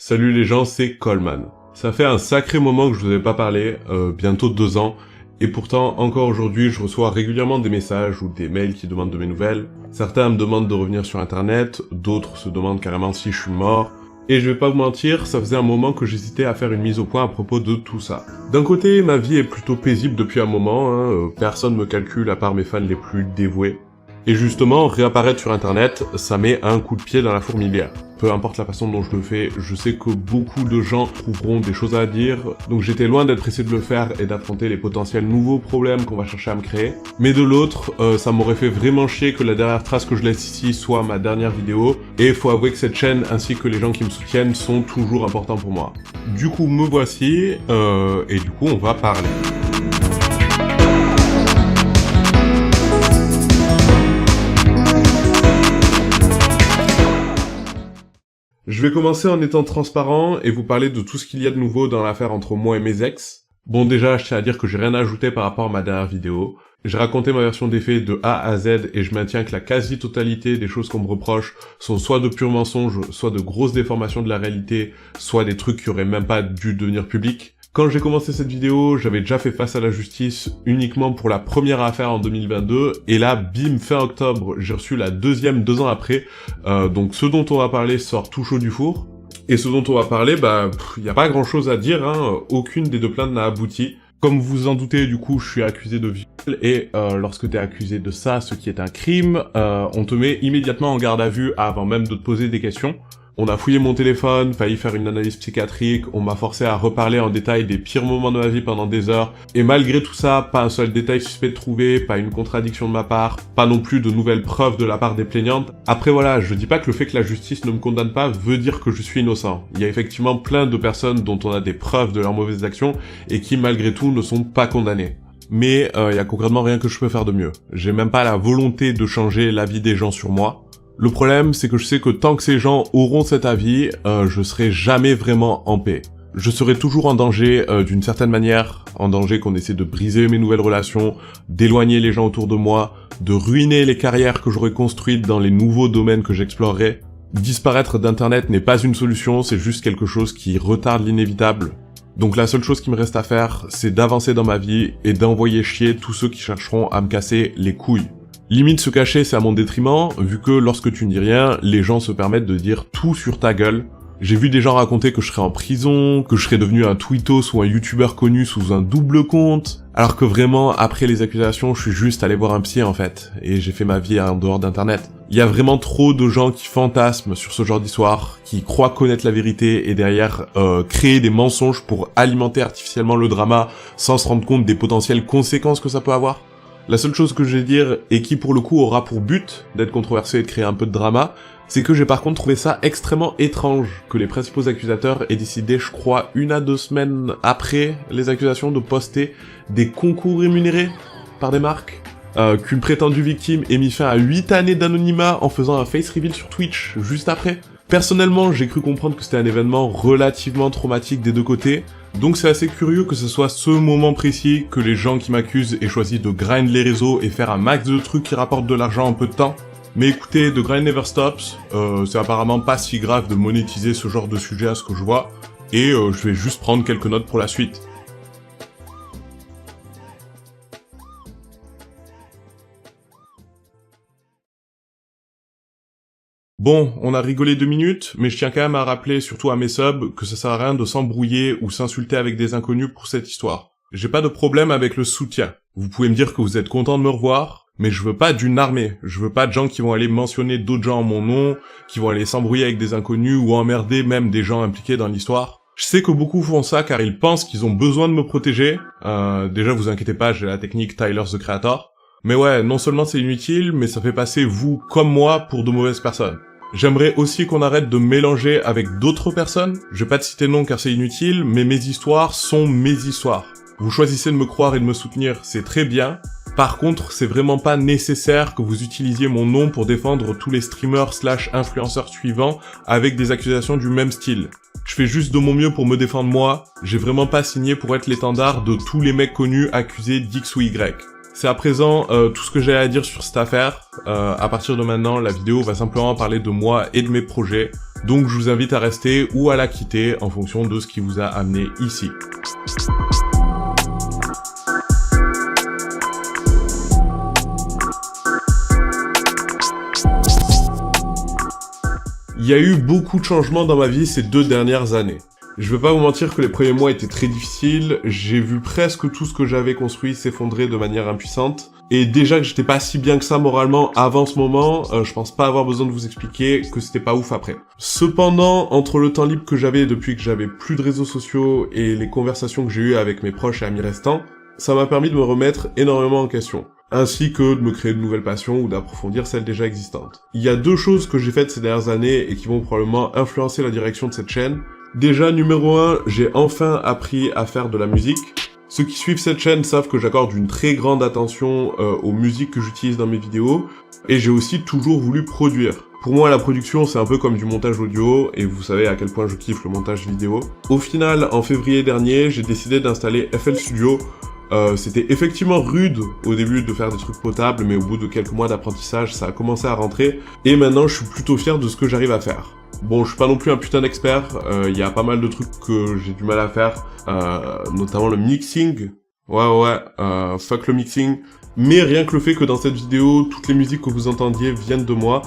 Salut les gens, c'est Coleman. Ça fait un sacré moment que je vous avais pas parlé, bientôt 2 ans, et pourtant encore aujourd'hui je reçois régulièrement des messages ou des mails qui demandent de mes nouvelles. Certains me demandent de revenir sur internet, d'autres se demandent carrément si je suis mort, et je vais pas vous mentir, ça faisait un moment que j'hésitais à faire une mise au point à propos de tout ça. D'un côté, ma vie est plutôt paisible depuis un moment, personne me calcule à part mes fans les plus dévoués. Et justement, réapparaître sur internet, ça met un coup de pied dans la fourmilière. Peu importe la façon dont je le fais, je sais que beaucoup de gens trouveront des choses à dire, donc j'étais loin d'être pressé de le faire et d'affronter les potentiels nouveaux problèmes qu'on va chercher à me créer. Mais de l'autre, ça m'aurait fait vraiment chier que la dernière trace que je laisse ici soit ma dernière vidéo, et faut avouer que cette chaîne ainsi que les gens qui me soutiennent sont toujours importants pour moi. Du coup, me voici, et du coup on va parler. Je vais commencer en étant transparent et vous parler de tout ce qu'il y a de nouveau dans l'affaire entre moi et mes ex. Bon déjà, je tiens à dire que j'ai rien à ajouter par rapport à ma dernière vidéo. J'ai raconté ma version des faits de A à Z et je maintiens que la quasi-totalité des choses qu'on me reproche sont soit de purs mensonges, soit de grosses déformations de la réalité, soit des trucs qui auraient même pas dû devenir publics. Quand j'ai commencé cette vidéo, j'avais déjà fait face à la justice uniquement pour la première affaire en 2022, et là, bim, fin octobre, j'ai reçu la deuxième 2 ans après, donc ce dont on va parler sort tout chaud du four, et ce dont on va parler, y a pas grand chose à dire, aucune des deux plaintes n'a abouti. Comme vous vous en doutez, du coup, je suis accusé de viol, et lorsque t'es accusé de ça, ce qui est un crime, on te met immédiatement en garde à vue avant même de te poser des questions. On a fouillé mon téléphone, failli faire une analyse psychiatrique, on m'a forcé à reparler en détail des pires moments de ma vie pendant des heures, et malgré tout ça, pas un seul détail suspect de trouver, pas une contradiction de ma part, pas non plus de nouvelles preuves de la part des plaignantes. Après voilà, je dis pas que le fait que la justice ne me condamne pas veut dire que je suis innocent. Il y a effectivement plein de personnes dont on a des preuves de leurs mauvaises actions, et qui malgré tout ne sont pas condamnées. Mais y a concrètement rien que je peux faire de mieux. J'ai même pas la volonté de changer l'avis des gens sur moi. Le problème, c'est que je sais que tant que ces gens auront cet avis, je serai jamais vraiment en paix. Je serai toujours en danger d'une certaine manière, en danger qu'on essaie de briser mes nouvelles relations, d'éloigner les gens autour de moi, de ruiner les carrières que j'aurais construites dans les nouveaux domaines que j'explorerai. Disparaître d'internet n'est pas une solution, c'est juste quelque chose qui retarde l'inévitable. Donc la seule chose qui me reste à faire, c'est d'avancer dans ma vie et d'envoyer chier tous ceux qui chercheront à me casser les couilles. Limite se cacher, c'est à mon détriment, vu que lorsque tu ne dis rien, les gens se permettent de dire tout sur ta gueule. J'ai vu des gens raconter que je serais en prison, que je serais devenu un tweetos ou un youtubeur connu sous un double compte, alors que vraiment, après les accusations, je suis juste allé voir un psy en fait, et j'ai fait ma vie en dehors d'internet. Il y a vraiment trop de gens qui fantasment sur ce genre d'histoire, qui croient connaître la vérité et derrière créer des mensonges pour alimenter artificiellement le drama sans se rendre compte des potentielles conséquences que ça peut avoir. La seule chose que je vais dire, et qui pour le coup aura pour but d'être controversé et de créer un peu de drama, c'est que j'ai par contre trouvé ça extrêmement étrange que les principaux accusateurs aient décidé, je crois, 1 à 2 semaines après les accusations, de poster des concours rémunérés par des marques, qu'une prétendue victime ait mis fin à 8 années d'anonymat en faisant un face reveal sur Twitch juste après. Personnellement, j'ai cru comprendre que c'était un événement relativement traumatique des deux côtés, donc c'est assez curieux que ce soit ce moment précis que les gens qui m'accusent aient choisi de grind les réseaux et faire un max de trucs qui rapportent de l'argent en peu de temps. Mais écoutez, the grind never stops, c'est apparemment pas si grave de monétiser ce genre de sujet à ce que je vois, et je vais juste prendre quelques notes pour la suite. Bon, on a rigolé 2 minutes, mais je tiens quand même à rappeler, surtout à mes subs, que ça sert à rien de s'embrouiller ou s'insulter avec des inconnus pour cette histoire. J'ai pas de problème avec le soutien. Vous pouvez me dire que vous êtes content de me revoir, mais je veux pas d'une armée. Je veux pas de gens qui vont aller mentionner d'autres gens en mon nom, qui vont aller s'embrouiller avec des inconnus ou emmerder même des gens impliqués dans l'histoire. Je sais que beaucoup font ça car ils pensent qu'ils ont besoin de me protéger. Déjà, vous inquiétez pas, j'ai la technique Tyler the Creator. Mais ouais, non seulement c'est inutile, mais ça fait passer vous comme moi pour de mauvaises personnes. J'aimerais aussi qu'on arrête de mélanger avec d'autres personnes. Je vais pas te citer de nom car c'est inutile, mais mes histoires sont mes histoires. Vous choisissez de me croire et de me soutenir, c'est très bien. Par contre, c'est vraiment pas nécessaire que vous utilisiez mon nom pour défendre tous les streamers / influenceurs suivants avec des accusations du même style. Je fais juste de mon mieux pour me défendre moi, j'ai vraiment pas signé pour être l'étendard de tous les mecs connus accusés d'X ou Y. C'est à présent tout ce que j'ai à dire sur cette affaire. À partir de maintenant, la vidéo va simplement parler de moi et de mes projets. Donc je vous invite à rester ou à la quitter en fonction de ce qui vous a amené ici. Il y a eu beaucoup de changements dans ma vie ces 2 dernières années. Je vais pas vous mentir que les premiers mois étaient très difficiles, j'ai vu presque tout ce que j'avais construit s'effondrer de manière impuissante, et déjà que j'étais pas si bien que ça moralement avant ce moment, je pense pas avoir besoin de vous expliquer que c'était pas ouf après. Cependant, entre le temps libre que j'avais depuis que j'avais plus de réseaux sociaux et les conversations que j'ai eues avec mes proches et amis restants, ça m'a permis de me remettre énormément en question, ainsi que de me créer de nouvelles passions ou d'approfondir celles déjà existantes. Il y a 2 choses que j'ai faites ces dernières années et qui vont probablement influencer la direction de cette chaîne. Déjà, numéro 1, j'ai enfin appris à faire de la musique. Ceux qui suivent cette chaîne savent que j'accorde une très grande attention aux musiques que j'utilise dans mes vidéos, et j'ai aussi toujours voulu produire. Pour moi, la production, c'est un peu comme du montage audio, et vous savez à quel point je kiffe le montage vidéo. Au final, en février dernier, j'ai décidé d'installer FL Studio. C'était effectivement rude au début de faire des trucs potables, mais au bout de quelques mois d'apprentissage, ça a commencé à rentrer, et maintenant je suis plutôt fier de ce que j'arrive à faire. Bon, je suis pas non plus un putain d'expert, il y a pas mal de trucs que j'ai du mal à faire, notamment le mixing. Fuck le mixing. Mais rien que le fait que dans cette vidéo, toutes les musiques que vous entendiez viennent de moi,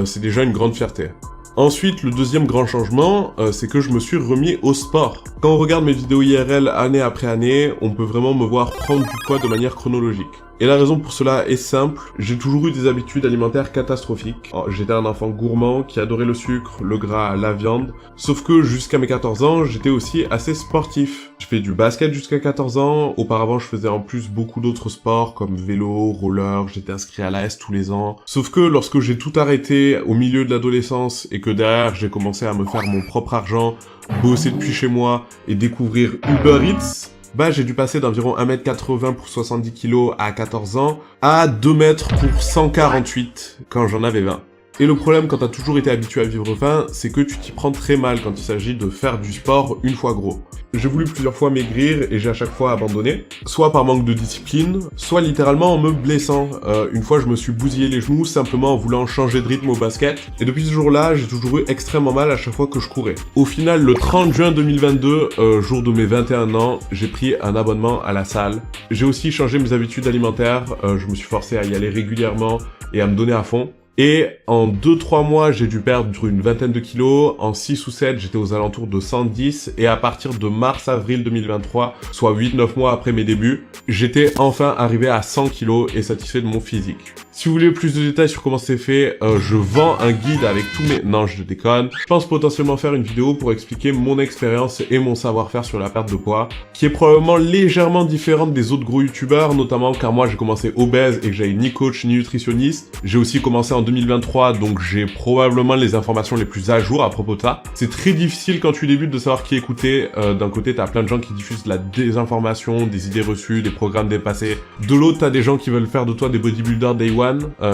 c'est déjà une grande fierté. Ensuite, le deuxième grand changement, c'est que je me suis remis au sport. Quand on regarde mes vidéos IRL année après année, on peut vraiment me voir prendre du poids de manière chronologique. Et la raison pour cela est simple, j'ai toujours eu des habitudes alimentaires catastrophiques. J'étais un enfant gourmand qui adorait le sucre, le gras, la viande, sauf que jusqu'à mes 14 ans, j'étais aussi assez sportif. Je fais du basket jusqu'à 14 ans, auparavant je faisais en plus beaucoup d'autres sports comme vélo, roller, j'étais inscrit à l'AS tous les ans. Sauf que lorsque j'ai tout arrêté au milieu de l'adolescence et que derrière j'ai commencé à me faire mon propre argent, bosser depuis chez moi et découvrir Uber Eats, j'ai dû passer d'environ 1m80 pour 70 kg à 14 ans à 2 mètres pour 148 quand j'en avais 20. Et le problème quand t'as toujours été habitué à vivre faim, c'est que tu t'y prends très mal quand il s'agit de faire du sport une fois gros. J'ai voulu plusieurs fois maigrir et j'ai à chaque fois abandonné, soit par manque de discipline, soit littéralement en me blessant. Une fois je me suis bousillé les genoux simplement en voulant changer de rythme au basket, et depuis ce jour-là, j'ai toujours eu extrêmement mal à chaque fois que je courais. Au final, le 30 juin 2022, jour de mes 21 ans, j'ai pris un abonnement à la salle. J'ai aussi changé mes habitudes alimentaires, je me suis forcé à y aller régulièrement et à me donner à fond. Et en 2-3 mois, j'ai dû perdre une vingtaine de kilos, en 6 ou 7, j'étais aux alentours de 110, et à partir de mars-avril 2023, soit 8-9 mois après mes débuts, j'étais enfin arrivé à 100 kilos et satisfait de mon physique. Si vous voulez plus de détails sur comment c'est fait, je vends un guide avec tous mes... Non, je déconne. Je pense potentiellement faire une vidéo pour expliquer mon expérience et mon savoir-faire sur la perte de poids, qui est probablement légèrement différente des autres gros youtubeurs, notamment car moi j'ai commencé obèse et que j'avais ni coach ni nutritionniste. J'ai aussi commencé en 2023, donc j'ai probablement les informations les plus à jour à propos de ça. C'est très difficile quand tu débutes de savoir qui écouter. D'un côté, t'as plein de gens qui diffusent de la désinformation, des idées reçues, des programmes dépassés. De l'autre, t'as des gens qui veulent faire de toi des bodybuilders day one,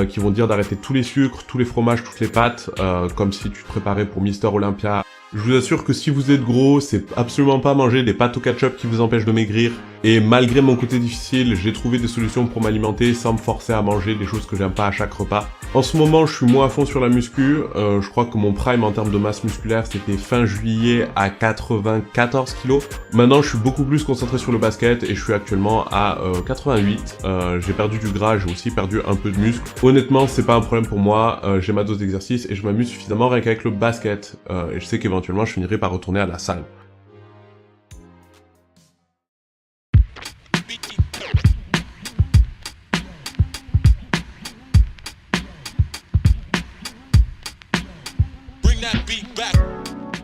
qui vont dire d'arrêter tous les sucres, tous les fromages, toutes les pâtes, comme si tu te préparais pour Mister Olympia. Je vous assure que si vous êtes gros, c'est absolument pas manger des pâtes au ketchup qui vous empêchent de maigrir. Et malgré mon côté difficile, j'ai trouvé des solutions pour m'alimenter sans me forcer à manger des choses que j'aime pas à chaque repas. En ce moment, je suis moins à fond sur la muscu. Je crois que mon prime en termes de masse musculaire, c'était fin juillet à 94 kg. Maintenant, je suis beaucoup plus concentré sur le basket et je suis actuellement à 88. J'ai perdu du gras, j'ai aussi perdu un peu de muscle. Honnêtement, c'est pas un problème pour moi. J'ai ma dose d'exercice et je m'amuse suffisamment rien qu'avec le basket. Et je sais qu'éventuellement, je finirai par retourner à la salle.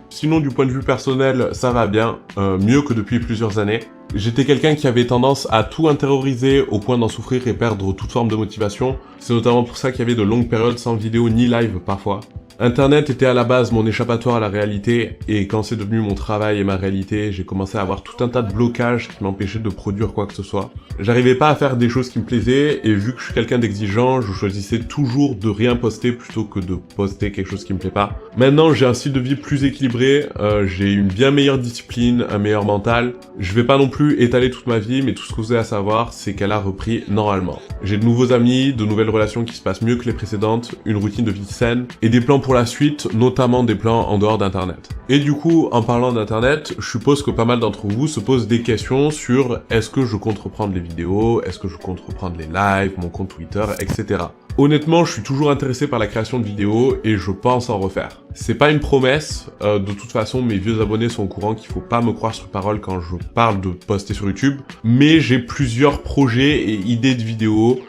Sinon, du point de vue personnel, ça va bien, mieux que depuis plusieurs années. J'étais quelqu'un qui avait tendance à tout intérioriser au point d'en souffrir et perdre toute forme de motivation. C'est notamment pour ça qu'il y avait de longues périodes sans vidéo ni live parfois. Internet était à la base mon échappatoire à la réalité, et quand c'est devenu mon travail et ma réalité, j'ai commencé à avoir tout un tas de blocages qui m'empêchaient de produire quoi que ce soit. J'arrivais pas à faire des choses qui me plaisaient, et vu que je suis quelqu'un d'exigeant, je choisissais toujours de rien poster plutôt que de poster quelque chose qui me plaît pas. Maintenant, j'ai un style de vie plus équilibré, j'ai une bien meilleure discipline, un meilleur mental. Je vais pas non plus étaler toute ma vie, mais tout ce que vous avez à savoir, c'est qu'elle a repris normalement. J'ai de nouveaux amis, de nouvelles relations qui se passent mieux que les précédentes, une routine de vie saine, et des plans pour la suite, notamment des plans en dehors d'internet. Et du coup, en parlant d'internet, je suppose que pas mal d'entre vous se posent des questions sur est-ce que je compte reprendre les vidéos, est-ce que je compte reprendre les lives, mon compte Twitter, etc. Honnêtement, je suis toujours intéressé par la création de vidéos et je pense en refaire. C'est pas une promesse, de toute façon mes vieux abonnés sont au courant qu'il faut pas me croire sur parole quand je parle de poster sur YouTube, mais j'ai plusieurs projets et idées de vidéos.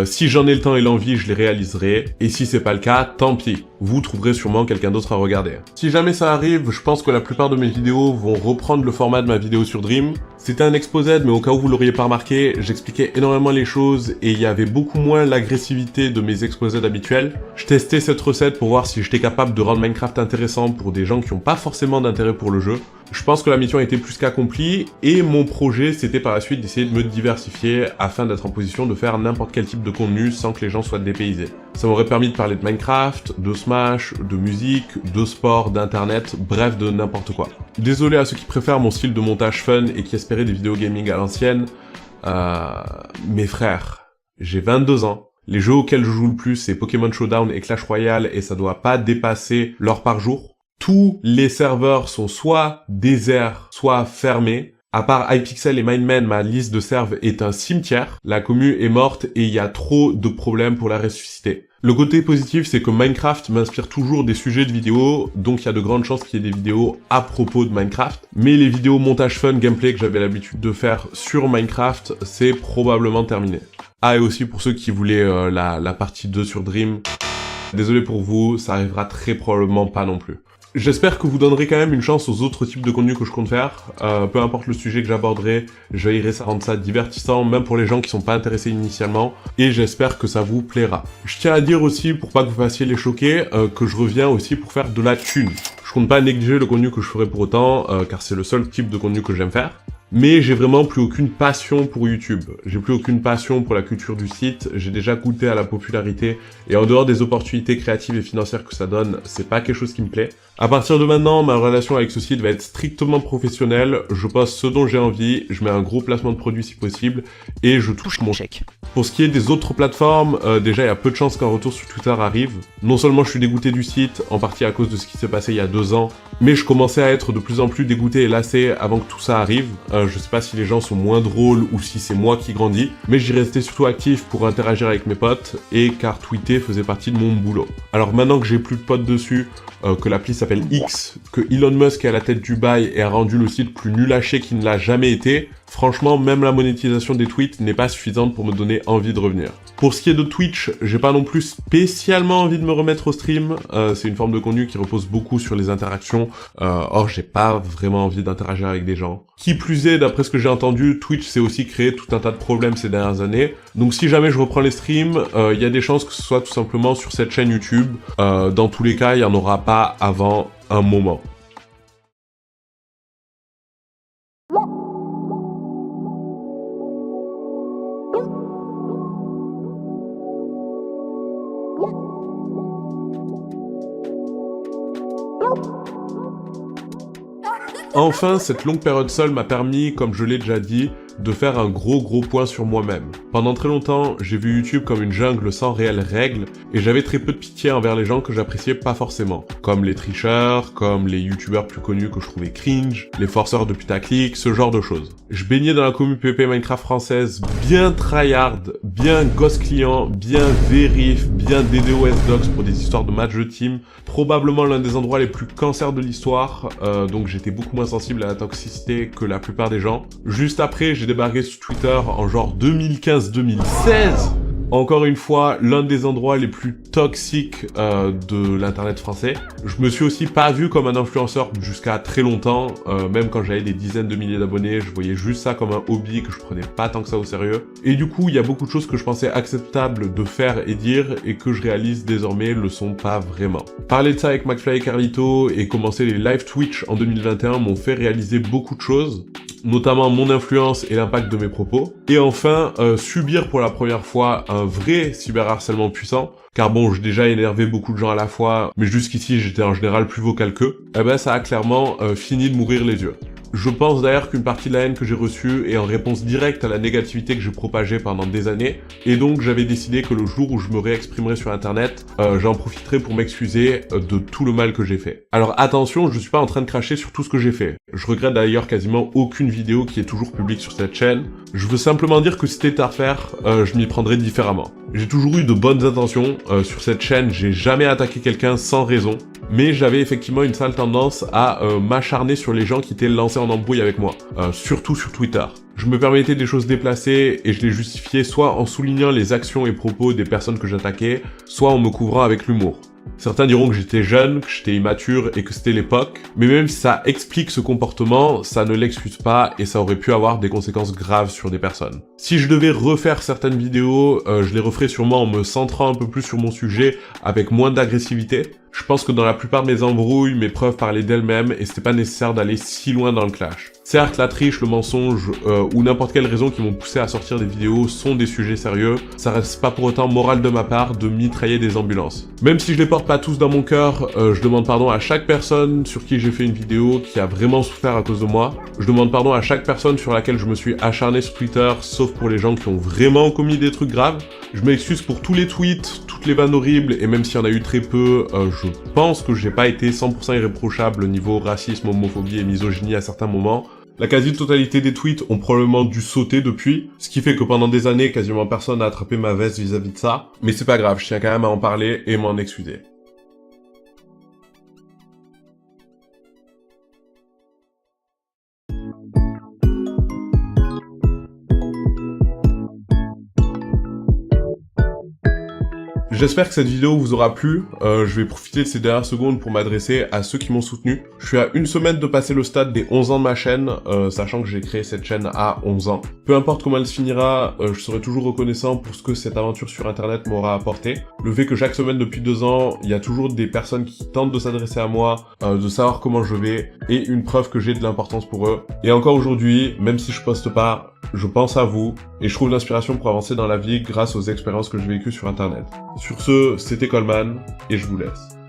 Si j'en ai le temps et l'envie, je les réaliserai, et si c'est pas le cas, tant pis. Vous trouverez sûrement quelqu'un d'autre à regarder. Si jamais ça arrive, je pense que la plupart de mes vidéos vont reprendre le format de ma vidéo sur Dream. C'était un exposé, mais au cas où vous l'auriez pas remarqué, j'expliquais énormément les choses et il y avait beaucoup moins l'agressivité de mes exposés habituels. Je testais cette recette pour voir si j'étais capable de rendre Minecraft intéressant pour des gens qui n'ont pas forcément d'intérêt pour le jeu. Je pense que la mission a été plus qu'accomplie et mon projet c'était par la suite d'essayer de me diversifier afin d'être en position de faire n'importe quel type de contenu sans que les gens soient dépaysés. Ça m'aurait permis de parler de Minecraft, de Smash, de musique, de sport, d'internet, bref de n'importe quoi. Désolé à ceux qui préfèrent mon style de montage fun et qui espéraient des vidéos gaming à l'ancienne, mes frères, j'ai 22 ans. Les jeux auxquels je joue le plus c'est Pokémon Showdown et Clash Royale et ça doit pas dépasser l'heure par jour. Tous les serveurs sont soit déserts, soit fermés. À part Hypixel et Mindman, ma liste de serveurs est un cimetière. La commu est morte et il y a trop de problèmes pour la ressusciter. Le côté positif, c'est que Minecraft m'inspire toujours des sujets de vidéos, donc il y a de grandes chances qu'il y ait des vidéos à propos de Minecraft. Mais les vidéos montage fun, gameplay que j'avais l'habitude de faire sur Minecraft, c'est probablement terminé. Ah, et aussi pour ceux qui voulaient la partie 2 sur Dream, désolé pour vous, ça arrivera très probablement pas non plus. J'espère que vous donnerez quand même une chance aux autres types de contenus que je compte faire. Peu importe le sujet que j'aborderai, je veillerai à rendre ça divertissant, même pour les gens qui sont pas intéressés initialement, et j'espère que ça vous plaira. Je tiens à dire aussi, pour pas que vous fassiez les choquer, que je reviens aussi pour faire de la thune. Je compte pas négliger le contenu que je ferai pour autant, car c'est le seul type de contenu que j'aime faire. Mais j'ai vraiment plus aucune passion pour YouTube. J'ai plus aucune passion pour la culture du site, j'ai déjà goûté à la popularité, et en dehors des opportunités créatives et financières que ça donne, c'est pas quelque chose qui me plaît. À partir de maintenant, ma relation avec ce site va être strictement professionnelle, je poste ce dont j'ai envie, je mets un gros placement de produit si possible, et je touche mon chèque. Pour ce qui est des autres plateformes, déjà il y a peu de chances qu'un retour sur Twitter arrive. Non seulement je suis dégoûté du site, en partie à cause de ce qui s'est passé il y a 2 ans, mais je commençais à être de plus en plus dégoûté et lassé avant que tout ça arrive. Je sais pas si les gens sont moins drôles ou si c'est moi qui grandis, mais j'y restais surtout actif pour interagir avec mes potes, et car tweeter faisait partie de mon boulot. Alors maintenant que j'ai plus de potes dessus, que l'appli s'appelle X, que Elon Musk est à la tête du bail et a rendu le site plus nul à chier qu'il ne l'a jamais été, franchement, même la monétisation des tweets n'est pas suffisante pour me donner envie de revenir. Pour ce qui est de Twitch, j'ai pas non plus spécialement envie de me remettre au stream, c'est une forme de contenu qui repose beaucoup sur les interactions, or j'ai pas vraiment envie d'interagir avec des gens. Qui plus est, d'après ce que j'ai entendu, Twitch s'est aussi créé tout un tas de problèmes ces dernières années, donc si jamais je reprends les streams, il y a des chances que ce soit tout simplement sur cette chaîne YouTube, dans tous les cas, il y en aura pas avant un moment. Enfin, cette longue période seule m'a permis, comme je l'ai déjà dit, de faire un gros point sur moi-même. Pendant très longtemps, j'ai vu YouTube comme une jungle sans réelles règles, et j'avais très peu de pitié envers les gens que j'appréciais pas forcément. Comme les tricheurs, comme les youtubeurs plus connus que je trouvais cringe, les forceurs de putaclic, ce genre de choses. Je baignais dans la commu PvP Minecraft française bien tryhard, bien gosse client, bien vérif, bien DDoS docs pour des histoires de matchs de team, probablement l'un des endroits les plus cancers de l'histoire, donc j'étais beaucoup moins sensible à la toxicité que la plupart des gens. Juste après, j'ai débarqué sur Twitter en genre 2015-2016. Encore une fois, l'un des endroits les plus toxiques de l'internet français. Je me suis aussi pas vu comme un influenceur jusqu'à très longtemps, même quand j'avais des dizaines de milliers d'abonnés, je voyais juste ça comme un hobby que je prenais pas tant que ça au sérieux. Et du coup, il y a beaucoup de choses que je pensais acceptables de faire et dire, et que je réalise désormais le sont pas vraiment. Parler de ça avec McFly et Carlito et commencer les live Twitch en 2021 m'ont fait réaliser beaucoup de choses. notamment mon influence et l'impact de mes propos. Et enfin, subir pour la première fois un vrai cyberharcèlement puissant, car bon, j'ai déjà énervé beaucoup de gens à la fois, mais jusqu'ici j'étais en général plus vocal qu'eux, et ben ça a clairement fini de m'ouvrir les yeux. Je pense d'ailleurs qu'une partie de la haine que j'ai reçue est en réponse directe à la négativité que j'ai propagée pendant des années, et donc j'avais décidé que le jour où je me réexprimerai sur internet, j'en profiterai pour m'excuser de tout le mal que j'ai fait. Alors attention, je suis pas en train de cracher sur tout ce que j'ai fait. Je regrette d'ailleurs quasiment aucune vidéo qui est toujours publique sur cette chaîne. Je veux simplement dire que si c'était à refaire, je m'y prendrais différemment. J'ai toujours eu de bonnes intentions, sur cette chaîne j'ai jamais attaqué quelqu'un sans raison, mais j'avais effectivement une sale tendance à m'acharner sur les gens qui étaient lancés en embrouille avec moi, surtout sur Twitter. Je me permettais des choses déplacées et je les justifiais soit en soulignant les actions et propos des personnes que j'attaquais, soit en me couvrant avec l'humour. Certains diront que j'étais jeune, que j'étais immature et que c'était l'époque, mais même si ça explique ce comportement, ça ne l'excuse pas et ça aurait pu avoir des conséquences graves sur des personnes. Si je devais refaire certaines vidéos, je les referais sûrement en me centrant un peu plus sur mon sujet, avec moins d'agressivité. Je pense que dans la plupart de mes embrouilles, mes preuves parlaient d'elles-mêmes et c'était pas nécessaire d'aller si loin dans le clash. Certes, la triche, le mensonge ou n'importe quelle raison qui m'ont poussé à sortir des vidéos sont des sujets sérieux, ça reste pas pour autant moral de ma part de mitrailler des ambulances. Même si je les porte pas tous dans mon cœur, je demande pardon à chaque personne sur qui j'ai fait une vidéo qui a vraiment souffert à cause de moi. Je demande pardon à chaque personne sur laquelle je me suis acharné sur Twitter, sauf pour les gens qui ont vraiment commis des trucs graves. Je m'excuse pour tous les tweets, toutes les vannes horribles, et même s'il y en a eu très peu, je pense que j'ai pas été 100% irréprochable au niveau racisme, homophobie et misogynie à certains moments. La quasi-totalité des tweets ont probablement dû sauter depuis, ce qui fait que pendant des années, quasiment personne n'a attrapé ma veste vis-à-vis de ça. Mais c'est pas grave, je tiens quand même à en parler et m'en excuser. J'espère que cette vidéo vous aura plu, je vais profiter de ces dernières secondes pour m'adresser à ceux qui m'ont soutenu. Je suis à une semaine de passer le stade des 11 ans de ma chaîne, sachant que j'ai créé cette chaîne à 11 ans. Peu importe comment elle se finira, je serai toujours reconnaissant pour ce que cette aventure sur internet m'aura apporté. Le fait que chaque semaine depuis 2 ans, il y a toujours des personnes qui tentent de s'adresser à moi, de savoir comment je vais, et une preuve que j'ai de l'importance pour eux. Et encore aujourd'hui, même si je poste pas, je pense à vous, et je trouve l'inspiration pour avancer dans la vie grâce aux expériences que j'ai vécues sur internet. Sur ce, c'était Coleman, et je vous laisse.